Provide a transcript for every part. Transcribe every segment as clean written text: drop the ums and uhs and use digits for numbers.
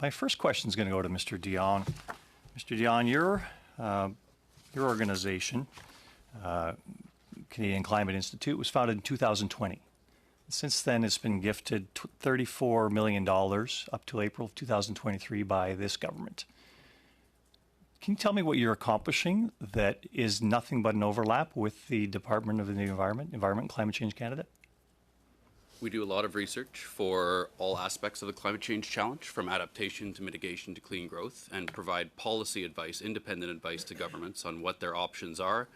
My first question is going to go to Mr. Dion. Mr. Dion, your organization, Canadian Climate Institute, was founded in 2020. Since then, it's been gifted $34 million up to April of 2023 by this government. Can you tell me what you're accomplishing that is nothing but an overlap with the Department of the Environment and Climate Change Canada? We do a lot of research for all aspects of the climate change challenge, from adaptation to mitigation to clean growth, and provide policy advice, independent advice to governments on what their options are,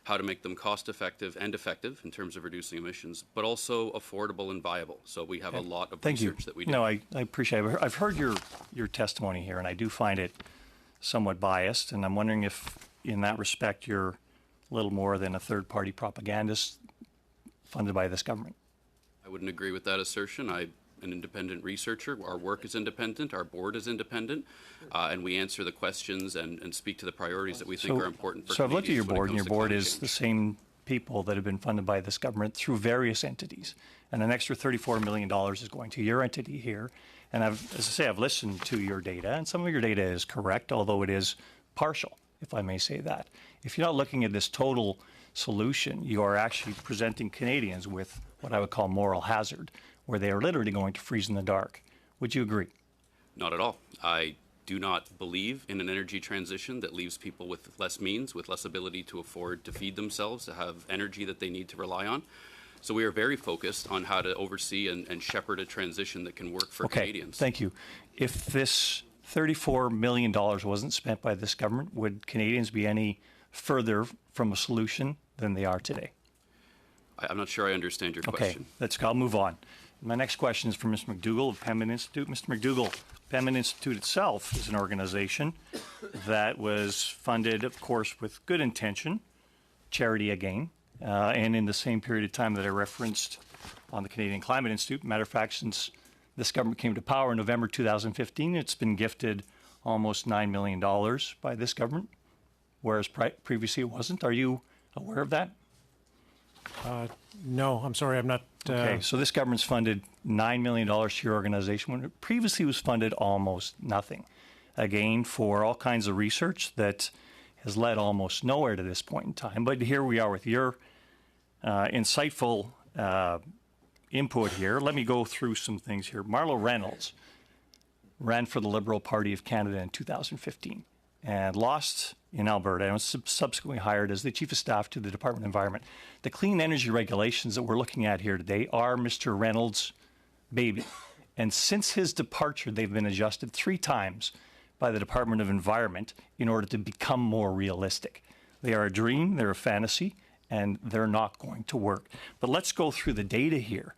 how to make them cost-effective and effective in terms of reducing emissions, but also affordable and viable. So we have a lot of research that we do. No, I appreciate it. I've heard your testimony here, and I do find it somewhat biased, and I'm wondering if, in that respect, you're a little more than a third-party propagandist funded by this government. I wouldn't agree with that assertion. I'm an independent researcher. Our work is independent. Our board is independent. And we answer the questions and speak to the priorities that we think are important for Canadians. So I've looked at your board, and your board is the same people that have been funded by this government through various entities. And an extra $34 million is going to your entity here. And as I say, I've listened to your data, and some of your data is correct, although it is partial, if I may say that. If you're not looking at this total solution, you are actually presenting Canadians with what I would call moral hazard, where they are literally going to freeze in the dark. Would you agree? Not at all. I do not believe in an energy transition that leaves people with less means, with less ability to afford to feed themselves, to have energy that they need to rely on. So we are very focused on how to oversee and shepherd a transition that can work for Canadians. Thank you. If this $34 million wasn't spent by this government, would Canadians be any further from a solution than they are today? I'm not sure I understand your question. Okay, I'll move on. My next question is from Mr. McDougall of Pembina Institute. Mr. McDougall, Pembina Institute itself is an organization that was funded, of course, with good intention, charity again, and in the same period of time that I referenced on the Canadian Climate Institute. Matter of fact, since this government came to power in November 2015, it's been gifted almost $9 million by this government, whereas previously it wasn't. Are you aware of that? No, I'm sorry, I'm not. Okay, so this government's funded $9 million to your organization when it previously was funded almost nothing. Again, for all kinds of research that has led almost nowhere to this point in time. But here we are with your insightful input here. Let me go through some things here. Marlo Reynolds ran for the Liberal Party of Canada in 2015 and lost in Alberta and was subsequently hired as the Chief of Staff to the Department of Environment. The clean energy regulations that we're looking at here today are Mr. Reynolds' baby. And since his departure, they've been adjusted 3 times by the Department of Environment in order to become more realistic. They are a dream, they're a fantasy, and they're not going to work. But let's go through the data here.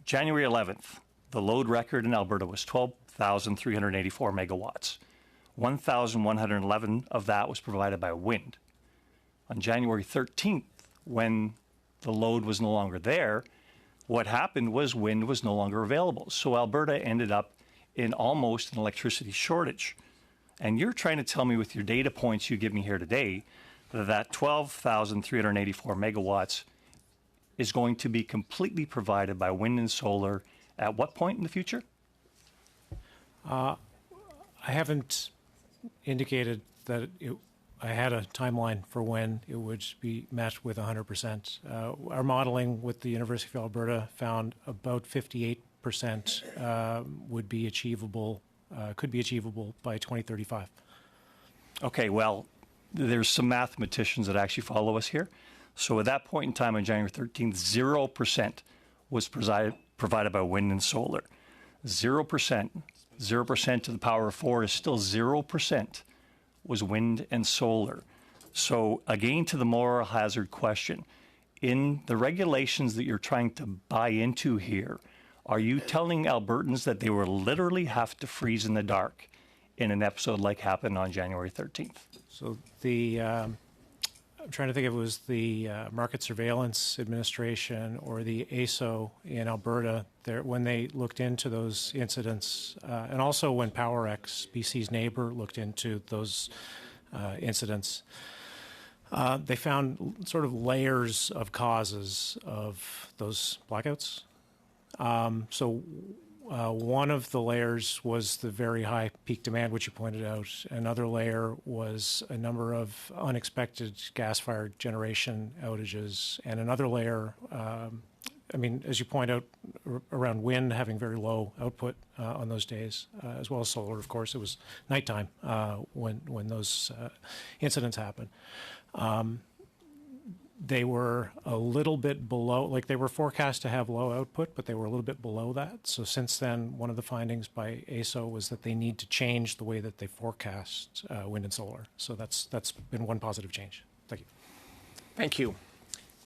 January 11th, the load record in Alberta was 12,384 megawatts. 1,111 of that was provided by wind. On January 13th, when the load was no longer there, what happened was wind was no longer available. So Alberta ended up in almost an electricity shortage. And you're trying to tell me with your data points you give me here today that 12,384 megawatts is going to be completely provided by wind and solar at what point in the future? I haven't indicated that I had a timeline for when it would be met with 100%. Our modeling with the University of Alberta found about 58% would be achievable, could be achievable by 2035. Okay, well, there's some mathematicians that actually follow us here. So at that point in time on January 13th, 0% was provided by wind and solar. 0%. 0% to the power of 4 is still 0% was wind and solar. So again, to the moral hazard question, in the regulations that you're trying to buy into here, are you telling Albertans that they will literally have to freeze in the dark in an episode like happened on January 13th? So I'm trying to think if it was the Market Surveillance Administration or the ASO in Alberta when they looked into those incidents, and also when PowerX, BC's neighbor, looked into those incidents. They found sort of layers of causes of those blackouts. So One of the layers was the very high peak demand, which you pointed out. Another layer was a number of unexpected gas-fired generation outages. And another layer, as you point out, around wind having very low output on those days, as well as solar, of course. It was nighttime when those incidents happened. They were a little bit below, like they were forecast to have low output, but they were a little bit below that. So since then, one of the findings by AESO was that they need to change the way that they forecast wind and solar. So that's been one positive change. Thank you. Thank you.